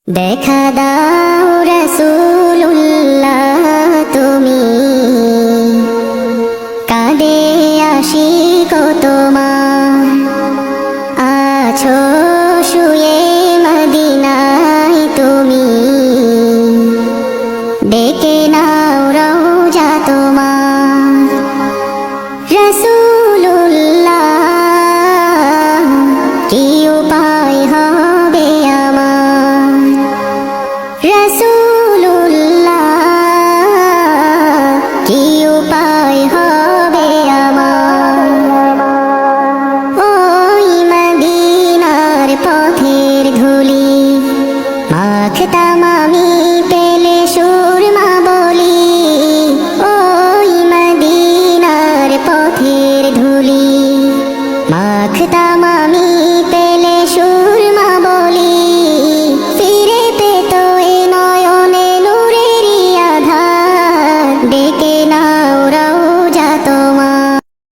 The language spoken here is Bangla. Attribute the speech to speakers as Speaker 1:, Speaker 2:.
Speaker 1: দেখা দাও রাসূলুল্লাহ তুমি কাঁদে আশিক তোমার আছো শুয়ে মদিনায় তুমি ডেকে নাও রওজা তোমার রাসূলুল্লাহ কি উপায় হবে আমার রাসূলুল্লাহ কি উপায় হবে আমার ওই মদিনার পথের ধুলি মাখতাম আমি পেলে সুরমা বলি ওই মদিনার পথের ধুলি মাখতাম আমি পেলে সুরমা বলি ফিরে পেত এ নয়নে নূরেরই আধার ডেকে